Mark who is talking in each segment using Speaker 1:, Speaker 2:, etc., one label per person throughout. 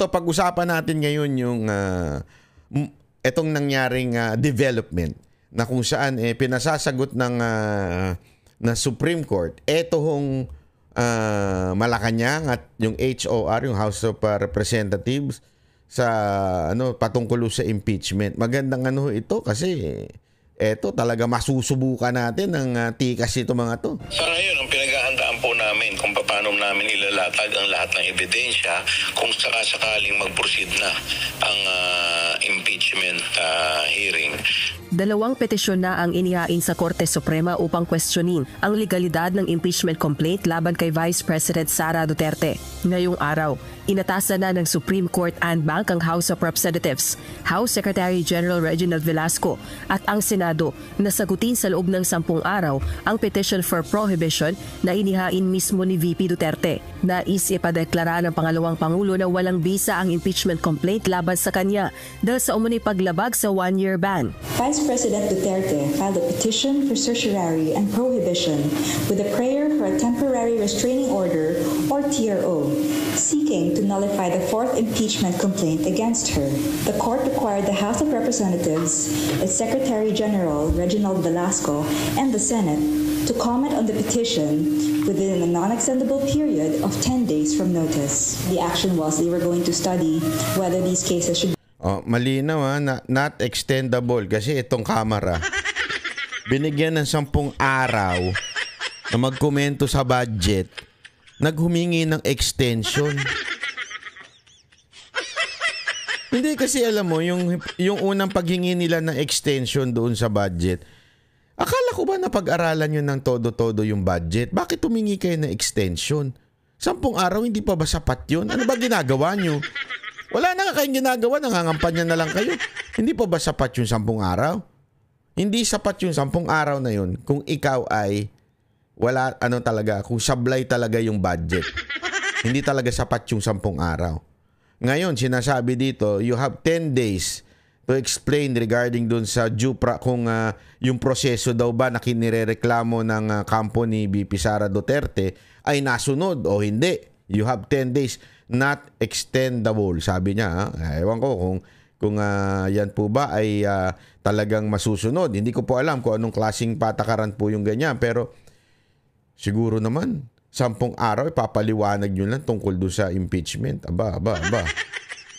Speaker 1: eto, pag-usapan natin ngayon yung etong nangyaring development na kung saan pinasasagot ng na Supreme Court etong Malacanang at yung HOR, yung House of Representatives sa patungkol sa impeachment. Magandang ito kasi eto talaga masusubukan natin ng tikas ito mga to.
Speaker 2: Sa ngayon, ang pinaghahandaan po namin kung paano namin ilalatag ang lahat ng ebidensya kung sakasakaling mag-proceed na ang impeachment hearing.
Speaker 3: 2 petisyon na ang inihain sa Korte Suprema upang questionin ang legalidad ng impeachment complaint laban kay Vice President Sara Duterte. Ngayong araw, inatasan na ng Supreme Court and Bank ang House of Representatives, House Secretary General Reginald Velasco at ang Senado na sagutin sa loob ng 10 araw ang petition for prohibition na inihain mismo ni VP Duterte. Nais ipadeklara ng pangalawang Pangulo na walang bisa ang impeachment complaint laban sa kanya dahil sa umunoy paglabag sa 1-year ban.
Speaker 4: Vice President Duterte filed a petition for certiorari and prohibition with a prayer for a temporary restraining order or TRO, seeking to nullify the 4th impeachment complaint against her. The court required the House of Representatives, its Secretary General Reginald Velasco, and the Senate to comment on the petition within a non-extendable period of 10 days from notice. The action was they were going to study whether these cases should
Speaker 1: malinaw not extendable kasi itong Kamara binigyan ng 10 araw na magkomento sa budget, naghumingi ng extension. Hindi kasi alam mo yung unang paghingi nila ng extension doon sa budget. Akala ko ba napag-aralan nyo ng todo-todo yung budget? Bakit humingi kayo ng extension? 10 araw, hindi pa ba sapat yun? Ano ba ginagawa nyo? Wala na nga kayong ginagawa, nangangampanya na lang kayo. Hindi pa ba sapat yung 10 araw? Hindi sapat yung 10 araw na yun kung ikaw ay wala, talaga, kung sablay talaga yung budget. Hindi talaga sapat yung 10 araw. Ngayon, sinasabi dito, you have 10 days to explain regarding dun sa kung yung proseso daw ba na kinirereklamo ng kampo ni BP Sara Duterte ay nasunod o hindi. You have 10 days, not extendable, sabi niya. Ewan ko kung yan po ba ay talagang masusunod. Hindi ko po alam kung anong klaseng patakaran po yung ganyan. Pero siguro naman, 10 araw, ipapaliwanag nyo lang tungkol doon sa impeachment. Aba.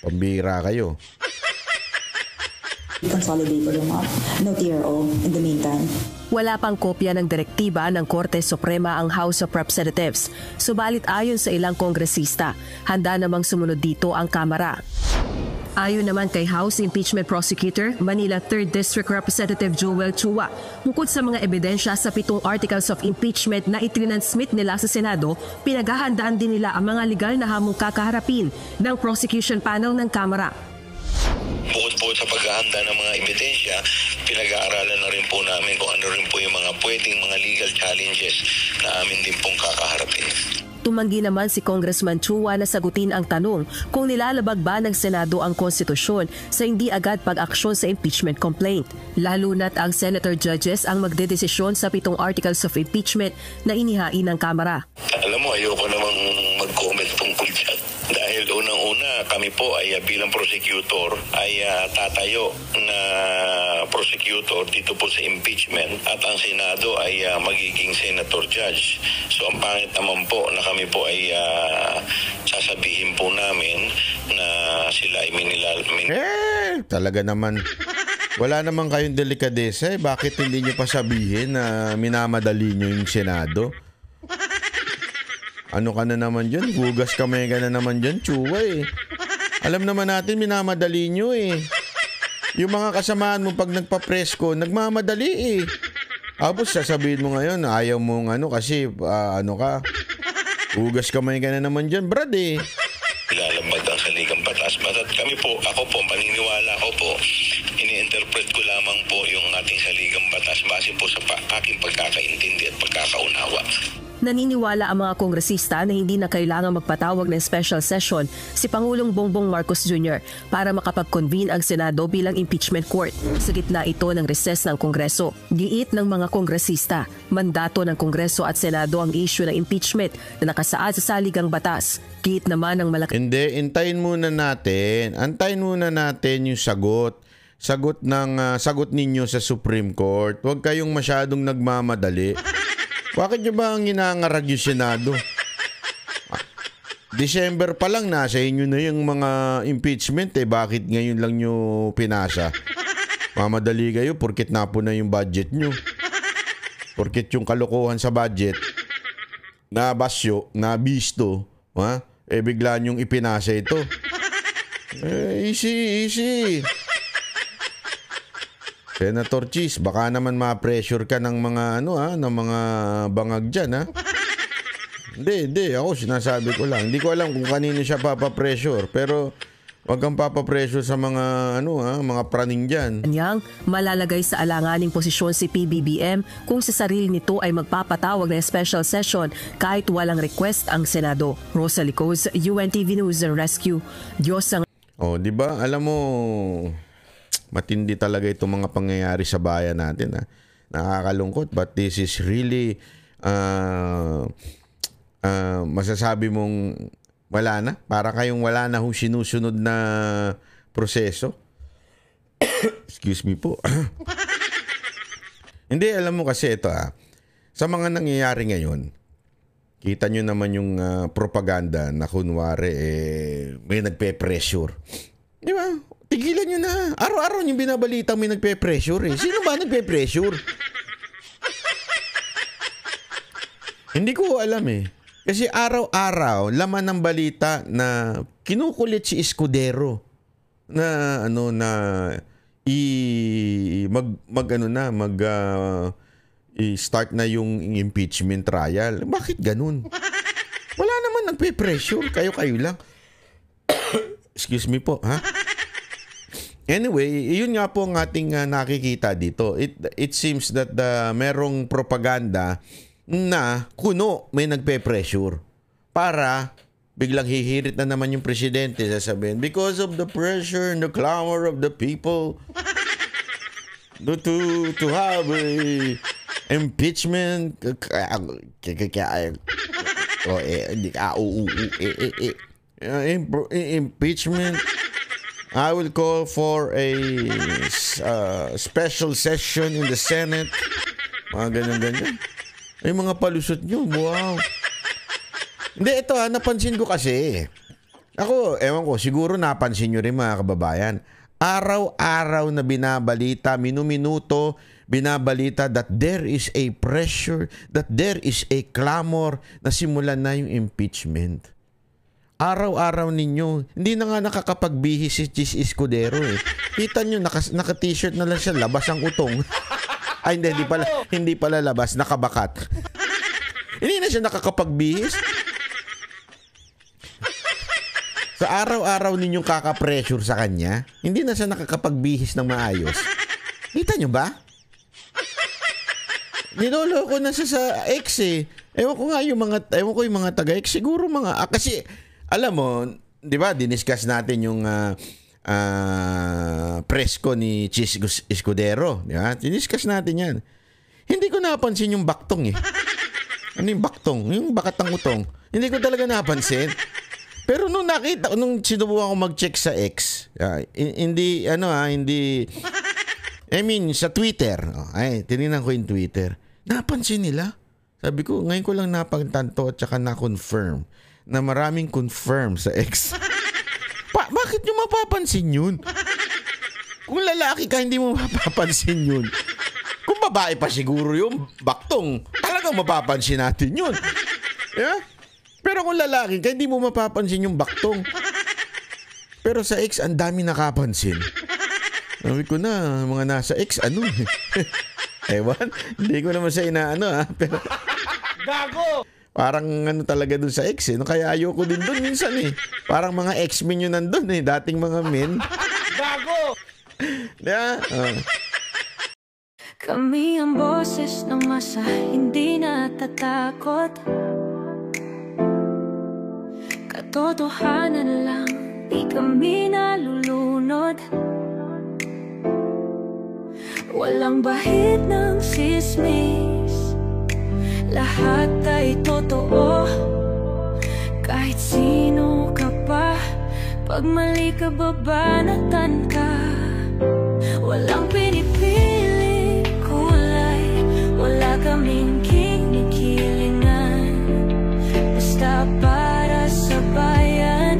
Speaker 1: Pambira kayo.
Speaker 4: Consolidated them up. No TRO in the meantime.
Speaker 3: Wala pang kopya ng direktiba ng Korte Suprema ang House of Representatives. Subalit ayon sa ilang kongresista, handa namang sumunod dito ang Kamara. Ayon naman kay House Impeachment Prosecutor, Manila 3rd District Representative Joel Chua, bukod sa mga ebidensya sa 7 articles of impeachment na itrinansmit nila sa Senado, pinaghahandaan din nila ang mga legal na hamong kakaharapin ng prosecution panel ng Kamara.
Speaker 2: Bukod po sa paghahanda ng mga ebidensya, pinag-aaralan na rin po namin kung ano rin po yung mga pwedeng mga legal challenges na amin din pong kakaharapin.
Speaker 3: Tumanggi naman si Congressman Chua na sagutin ang tanong kung nilalabag ba ng Senado ang konstitusyon sa hindi agad pag-aksyon sa impeachment complaint. Lalo na't ang senator judges ang magdedesisyon sa 7 articles of impeachment na inihain ng Kamara.
Speaker 2: Alam mo, ayoko namang mag-comment tungkol dyan. Dahil unang-una, kami po ay bilang prosecutor ay tatayo na prosecutor dito po sa impeachment at ang Senado ay magiging senator judge. So ang pangit naman po na kami po ay sasabihin po namin na sila ay
Speaker 1: talaga naman. Wala naman kayong delikadesa. Bakit hindi nyo pa sabihin na minamadali nyo yung Senado? Ano ka na naman dyan? Hugas kamay ka na naman dyan, Chua eh. Alam naman natin, minamadali nyo eh. Yung mga kasamaan mo pag nagpa-presko, nagmamadali eh. Tapos sasabihin mo ngayon, ayaw mong kasi ka. Hugas kamay ka na naman dyan, brad eh.
Speaker 2: Ilalabag ang saligang batas. At kami po, ako po, paniniwala ko po, ini-interpret ko lamang po yung ating saligang batas base po sa aking pagkakaintindi at pagkakaunawa.
Speaker 3: Naniniwala ang mga kongresista na hindi na kailangang magpatawag ng special session si Pangulong Bongbong Marcos Jr. para makapag-convene ang Senado bilang impeachment court. Sa gitna ito ng recess ng Kongreso, giit ng mga kongresista, mandato ng Kongreso at Senado ang issue ng impeachment na nakasaad sa saligang batas. Giit naman ng malaki.
Speaker 1: Hindi, antayin muna natin yung sagot ninyo sa Supreme Court. Huwag kayong masyadong nagmamadali. Bakit nyo ba ang inangarag yung Senado? December pa lang nasa inyo na yung mga impeachment Bakit ngayon lang nyo pinasa? Mamadali kayo porkit napo na yung budget nyo. Porkit yung kalokohan sa budget nabasyo, nabisto, bigla nyong ipinasa ito. Easy. Senator Cheese, baka naman ma-pressure ka ng mga ng mga bangag diyan, Hindi, ako sinasabi ko lang. Hindi ko alam kung kanino siya papa-pressure, pero wag kang papa-pressure sa mga mga praning diyan.
Speaker 3: Yang malalagay sa alanganing posisyon si PBBM kung sa sarili nito ay magpapatawag ng special session kahit walang request ang Senado. Rosalie Coz, UNTV News and Rescue. Diyos ang...
Speaker 1: di ba? Alam mo, matindi talaga itong mga pangyayari sa bayan natin. Nakakalungkot, but this is really masasabi mong wala na. Para kayong wala na sinusunod na proseso. Excuse me po. Hindi, alam mo kasi ito sa mga nangyayari ngayon, kita nyo naman yung propaganda na kunwari may nagpe-pressure. Di ba? Tigilan nyo na. Araw-araw yung binabalita may nagpe-pressure. Sino ba nagpe-pressure? Hindi ko alam Kasi araw-araw laman ng balita na kinukulit si Escudero na i-start na yung impeachment trial. Bakit ganun? Wala naman nagpe-pressure. Kayo lang. Excuse me po, Anyway, yun nga po ang ating nakikita dito. It seems that merong propaganda na may nagpe-pressure para biglang hihirit na naman yung presidente, sasabihin, because of the pressure and the clamor of the people to have a impeachment impeachment, I will call for a special session in the Senate. Mga ganyan. Ay, mga palusot nyo. Wow. Hindi, ito napansin ko kasi. Ako, ewan ko, siguro napansin nyo rin mga kababayan. Araw-araw na binabalita, minuminuto, binabalita that there is a pressure, that there is a clamor na simulan na yung impeachment. Araw-araw ninyo. Hindi na nga nakakapagbihis si Chis Escudero Kita nyo, naka-t-shirt na lang siya, labas ang utong. Ay, hindi pala labas, nakabakat. Hindi na siya nakakapagbihis. Sa araw-araw ninyong kaka-pressure sa kanya, hindi na siya nakakapagbihis ng maayos. Kita nyo ba? Niloloko na siya sa X Ewan ko yung mga taga-X. Siguro kasi, alam mo, di ba, diniscuss natin yung presko ni Chis Escudero. Diba? Diniscuss natin yan. Hindi ko napansin yung baktong Ano yung baktong? Yung bakat ng utong. Hindi ko talaga napansin. Pero nung sinubukan ko mag-check sa X, hindi, sa Twitter. Tinignan ko yung Twitter. Napansin nila. Sabi ko, ngayon ko lang napantanto at saka na-confirm na maraming confirm sa X. Bakit nyo mapapansin yun? Kung lalaki ka, hindi mo mapapansin yun. Kung babae pa siguro yung baktong, talagang mapapansin natin yun. Yeah? Pero kung lalaki ka, hindi mo mapapansin yung baktong. Pero sa X, ang dami nakapansin. Sabi ko na, mga nasa X, Ewan, hindi ko naman sa pero...
Speaker 5: Gago!
Speaker 1: Parang talaga dun sa X kaya ayoko din dun minsan Parang mga X-Men yun nandun dating mga men.
Speaker 5: Gago!
Speaker 1: Yeah.
Speaker 5: Kami ang boses ng masa, hindi natatakot. Katotohanan lang, di kami nalulunod. Walang bahid ng sismis, lahat ay totoo. Kahit sino ka pa, pag mali ka babanatan ka. Walang pinipili kulay, wala kaming kinikilingan. Basta para sa bayan,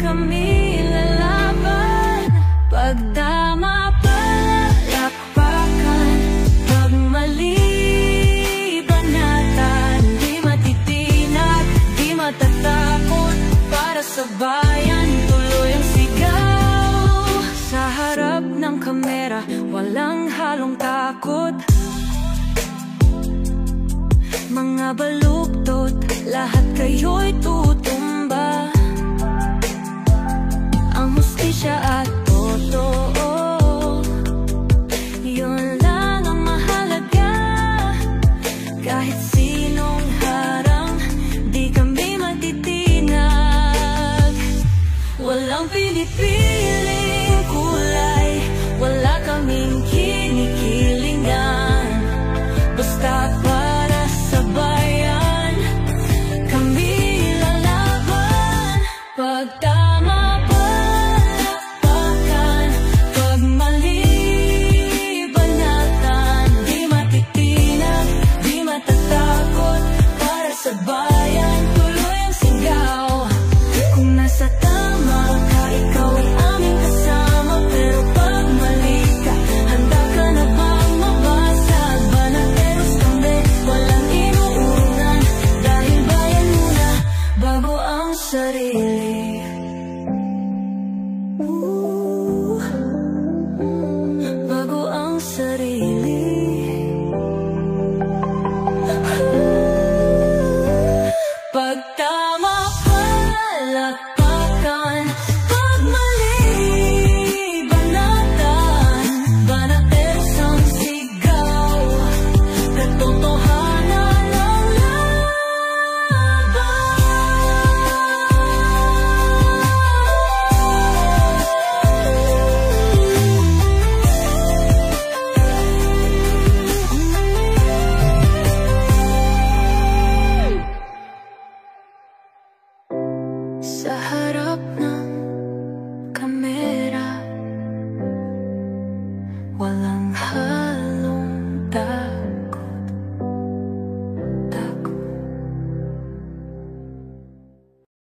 Speaker 5: kami lalaban. Pagdama palakpakan, pag mali banatan. Di matitinag, di matatakot, para sa bayan tuloy ang sigaw. Sa harap ng kamera, walang halong takot. Mga baluktot, lahat kayo'y tutumba. Ang hustisya at totoo, yun lang ang mahalaga. Kahit sinong harang, di kami matitinag. Walang pinipiling kulay, wala kaming kinikilingan. Basta